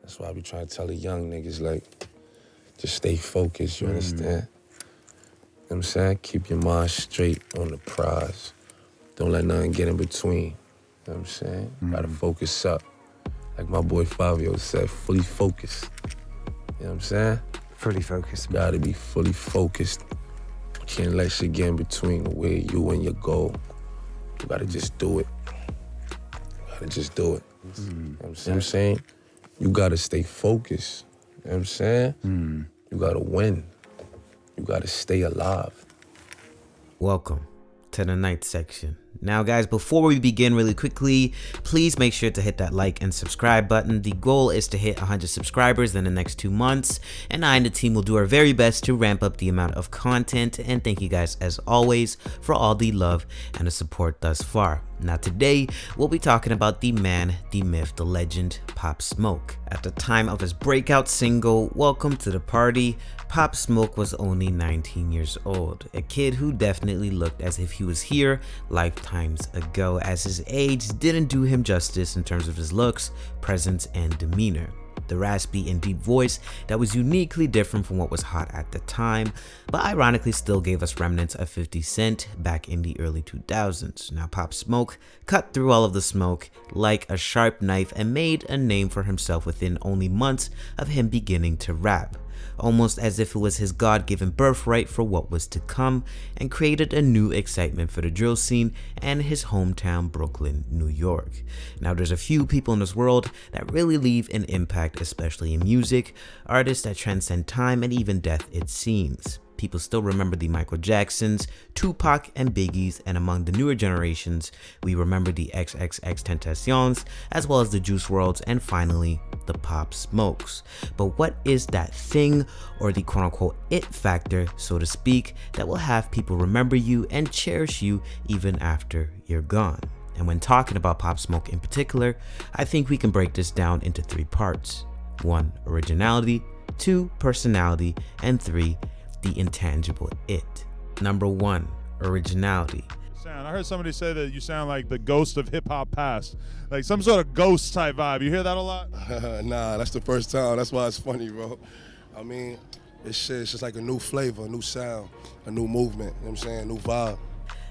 That's why I be trying to tell the young niggas, like, just stay focused, you understand? You know what I'm saying? Keep your mind straight on the prize. Don't let nothing get in between. You know what I'm saying? Gotta focus up. Like my boy Fabio said, fully focused. You know what I'm saying? Fully focused. Gotta be fully focused. Can't let shit get in between the way you and your goal. You gotta just do it. You gotta just do it. You know what I'm saying? You gotta stay focused. You know what I'm saying? You gotta win. You gotta stay alive. Welcome to the ninth section. Now guys, before we begin really quickly, please make sure to hit that like and subscribe button. The goal is to hit 100 subscribers in the next 2 months, and I and the team will do our very best to ramp up the amount of content. And thank you guys as always for all the love and the support thus far. Now today, we'll be talking about the man, the myth, the legend, Pop Smoke. At the time of his breakout single, Welcome to the Party, Pop Smoke was only 19 years old, a kid who definitely looked as if he was here lifetimes ago, as his age didn't do him justice in terms of his looks, presence, and demeanor. The raspy and deep voice that was uniquely different from what was hot at the time, but ironically still gave us remnants of 50 Cent back in the early 2000s. Now Pop Smoke cut through all of the smoke like a sharp knife and made a name for himself within only months of him beginning to rap, almost as if it was his God-given birthright for what was to come, and created a new excitement for the drill scene and his hometown Brooklyn, New York. Now there's a few people in this world that really leave an impact, especially in music, artists that transcend time and even death, it seems. People still remember the Michael Jacksons, Tupac, and Biggies, and among the newer generations, we remember the XXXTentacions, as well as the Juice Wrlds, and finally, the Pop Smokes. But what is that thing, or the quote-unquote it factor, so to speak, that will have people remember you and cherish you even after you're gone? And when talking about Pop Smoke in particular, I think we can break this down into 3 parts. 1, originality, 2, personality, and 3, the intangible it. Number 1, originality. I heard somebody say that you sound like the ghost of hip-hop past, like some sort of ghost type vibe. You hear that a lot? Nah, that's the first time. That's why it's funny, bro. I mean, it's just like a new flavor, a new sound, a new movement, you know what I'm saying, new vibe.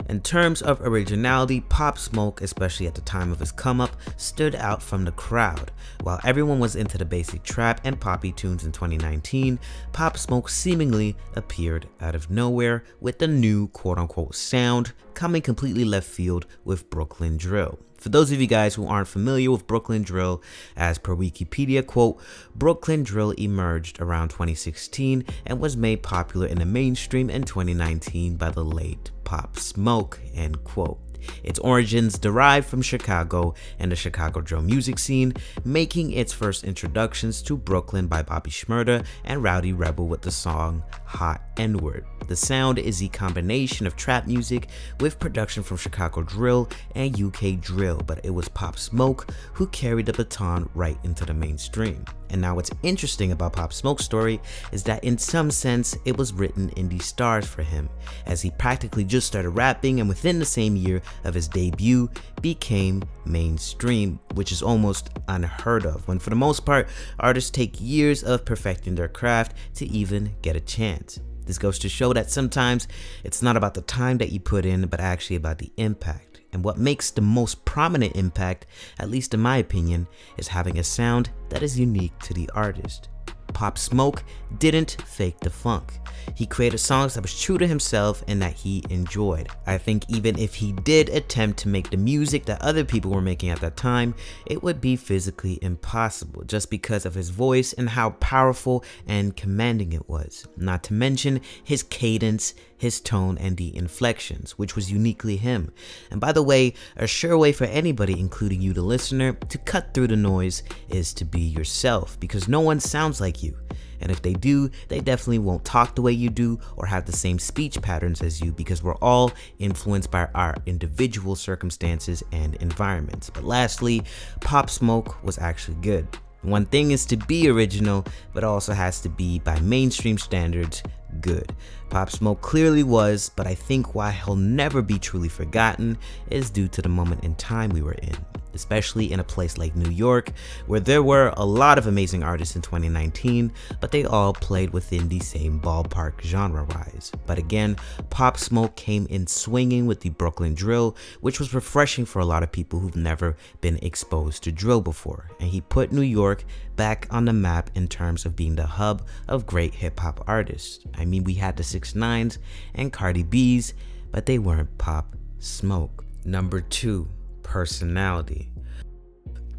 In terms of originality, Pop Smoke, especially at the time of his come up, stood out from the crowd. While everyone was into the basic trap and poppy tunes in 2019, Pop Smoke seemingly appeared out of nowhere with a new quote-unquote sound, coming completely left field with Brooklyn drill. For those of you guys who aren't familiar with Brooklyn drill, as per Wikipedia, quote, Brooklyn drill emerged around 2016 and was made popular in the mainstream in 2019 by the late Pop Smoke, end quote. Its origins derive from Chicago and the Chicago drill music scene, making its first introductions to Brooklyn by Bobby Shmurda and Rowdy Rebel with the song Hot N-Word. The sound is a combination of trap music with production from Chicago drill and UK drill, but it was Pop Smoke who carried the baton right into the mainstream. And now what's interesting about Pop Smoke's story is that in some sense it was written in the stars for him, as he practically just started rapping and within the same year of his debut became mainstream, which is almost unheard of, when for the most part artists take years of perfecting their craft to even get a chance. This goes to show that sometimes it's not about the time that you put in, but actually about the impact. And what makes the most prominent impact, at least in my opinion, is having a sound that is unique to the artist. Pop Smoke didn't fake the funk. He created songs that was true to himself and that he enjoyed. I think even if he did attempt to make the music that other people were making at that time, it would be physically impossible just because of his voice and how powerful and commanding it was. Not to mention his cadence, his tone, and the inflections, which was uniquely him. And by the way, a sure way for anybody, including you the listener, to cut through the noise is to be yourself, because no one sounds like you. And if they do, they definitely won't talk the way you do or have the same speech patterns as you, because we're all influenced by our individual circumstances and environments. But lastly, Pop Smoke was actually good. One thing is to be original, but also has to be, by mainstream standards, good. Pop Smoke clearly was, but I think why he'll never be truly forgotten is due to the moment in time we were in. especially in a place like New York, where there were a lot of amazing artists in 2019, but they all played within the same ballpark genre-wise. But again, Pop Smoke came in swinging with the Brooklyn drill, which was refreshing for a lot of people who've never been exposed to drill before, and he put New York back on the map in terms of being the hub of great hip-hop artists. I mean, we had the 6ix9ines and Cardi B's, but they weren't Pop Smoke. Number 2, personality.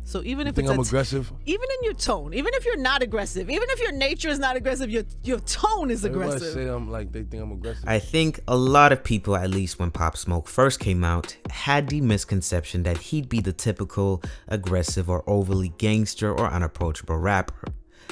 So even if Think it's I'm aggressive? even in your tone, even if you're not aggressive, even if your nature is not aggressive, your tone is Everybody aggressive. say I'm like, they think I'm aggressive. I think a lot of people, at least when Pop Smoke first came out, had the misconception that he'd be the typical aggressive or overly gangster or unapproachable rapper.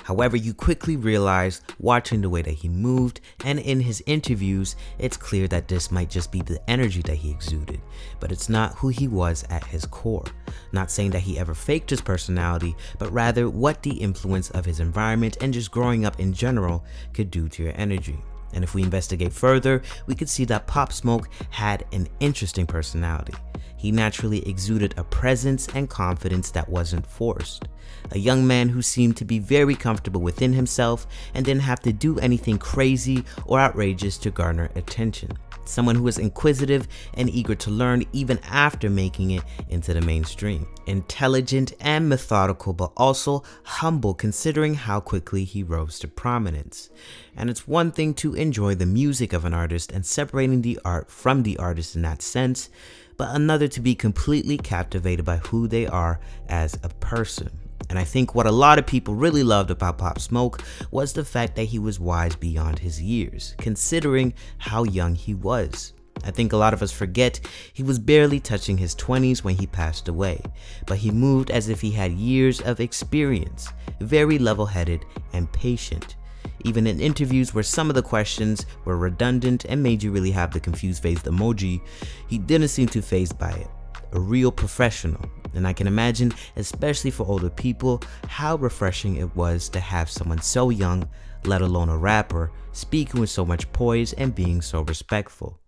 However, you quickly realize, watching the way that he moved and in his interviews, it's clear that this might just be the energy that he exuded, but it's not who he was at his core. Not saying that he ever faked his personality, but rather what the influence of his environment and just growing up in general could do to your energy. And if we investigate further, we could see that Pop Smoke had an interesting personality. He naturally exuded a presence and confidence that wasn't forced. A young man who seemed to be very comfortable within himself and didn't have to do anything crazy or outrageous to garner attention. Someone who was inquisitive and eager to learn even after making it into the mainstream. Intelligent and methodical, but also humble considering how quickly he rose to prominence. And it's one thing to enjoy the music of an artist and separating the art from the artist in that sense, but another to be completely captivated by who they are as a person. And I think what a lot of people really loved about Pop Smoke was the fact that he was wise beyond his years, considering how young he was. I think a lot of us forget he was barely touching his 20s when he passed away, but he moved as if he had years of experience, very level-headed and patient. Even in interviews where some of the questions were redundant and made you really have the confused faced emoji, he didn't seem too fazed by it. A real professional. And I can imagine, especially for older people, how refreshing it was to have someone so young, let alone a rapper, speaking with so much poise and being so respectful.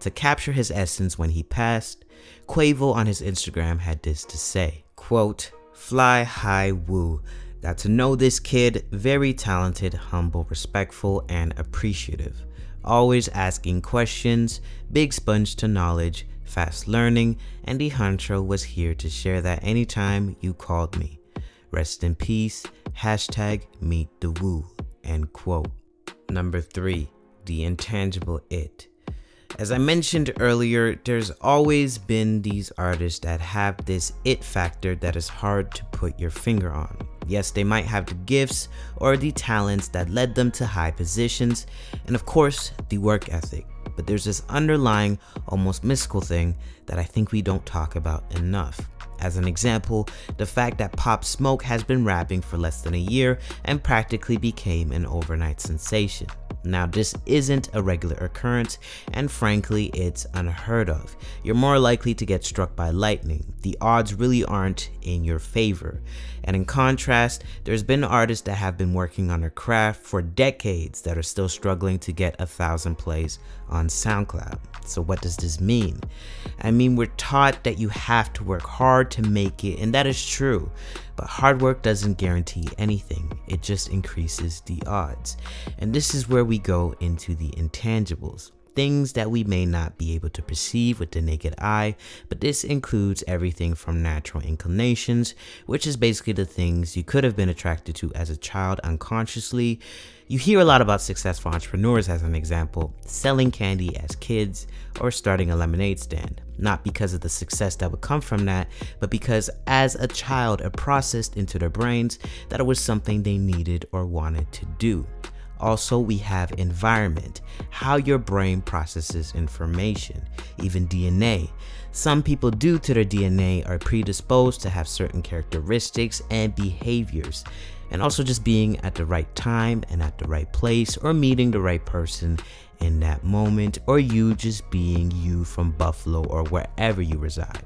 To capture his essence when he passed, Quavo on his Instagram had this to say, quote, "Fly high woo. Got to know this kid, very talented, humble, respectful, and appreciative. Always asking questions, big sponge to knowledge, fast learning, and the honcho was here to share that anytime you called me. Rest in peace, hashtag meet the woo," end quote. Number 3, the intangible it. As I mentioned earlier, there's always been these artists that have this it factor that is hard to put your finger on. Yes, they might have the gifts or the talents that led them to high positions, and of course, the work ethic. But there's this underlying, almost mystical thing that I think we don't talk about enough. As an example, the fact that Pop Smoke has been rapping for less than a year and practically became an overnight sensation. Now, this isn't a regular occurrence, and frankly, it's unheard of. You're more likely to get struck by lightning. The odds really aren't in your favor. And in contrast, there's been artists that have been working on their craft for decades that are still struggling to get 1,000 plays on SoundCloud. So what does this mean? I mean, we're taught that you have to work hard to make it, and that is true. But hard work doesn't guarantee anything. It just increases the odds. And this is where we go into the intangibles. Things that we may not be able to perceive with the naked eye, but this includes everything from natural inclinations, which is basically the things you could have been attracted to as a child unconsciously. You hear a lot about successful entrepreneurs, as an example, selling candy as kids or starting a lemonade stand. Not because of the success that would come from that, but because as a child it processed into their brains that it was something they needed or wanted to do. Also, we have environment, how your brain processes information, even DNA. Some people, due to their DNA, are predisposed to have certain characteristics and behaviors, and also just being at the right time and at the right place, or meeting the right person in that moment, or you just being you from Buffalo or wherever you reside.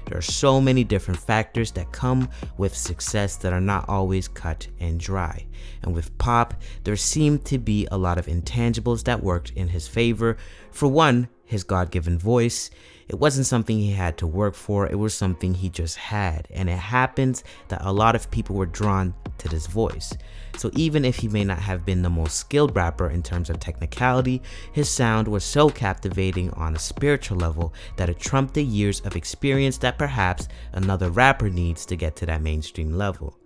There are so many different factors that come with success that are not always cut and dry. And with Pop, there seemed to be a lot of intangibles that worked in his favor. For one, his God-given voice. It wasn't something he had to work for, it was something he just had. And it happens that a lot of people were drawn to this voice. So even if he may not have been the most skilled rapper in terms of technicality, his sound was so captivating on a spiritual level that it trumped the years of experience that perhaps another rapper needs to get to that mainstream level.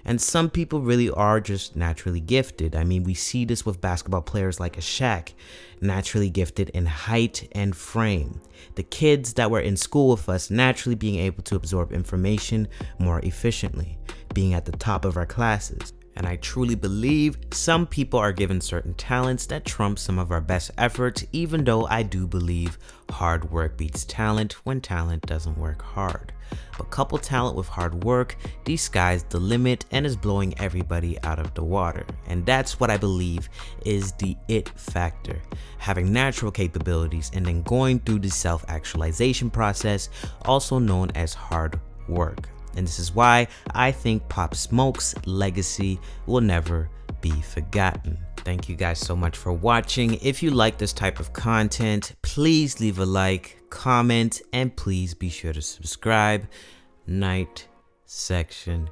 And some people really are just naturally gifted. I mean, we see this with basketball players like a Shaq, naturally gifted in height and frame. The kids that were in school with us naturally being able to absorb information more efficiently, being at the top of our classes. And I truly believe some people are given certain talents that trump some of our best efforts, even though I do believe hard work beats talent when talent doesn't work hard. But couple talent with hard work, the sky's the limit and is blowing everybody out of the water. And that's what I believe is the it factor. Having natural capabilities and then going through the self-actualization process, also known as hard work. And this is why I think Pop Smoke's legacy will never be forgotten. Thank you guys so much for watching. If you like this type of content, please leave a like, comment, and please be sure to subscribe. Night Section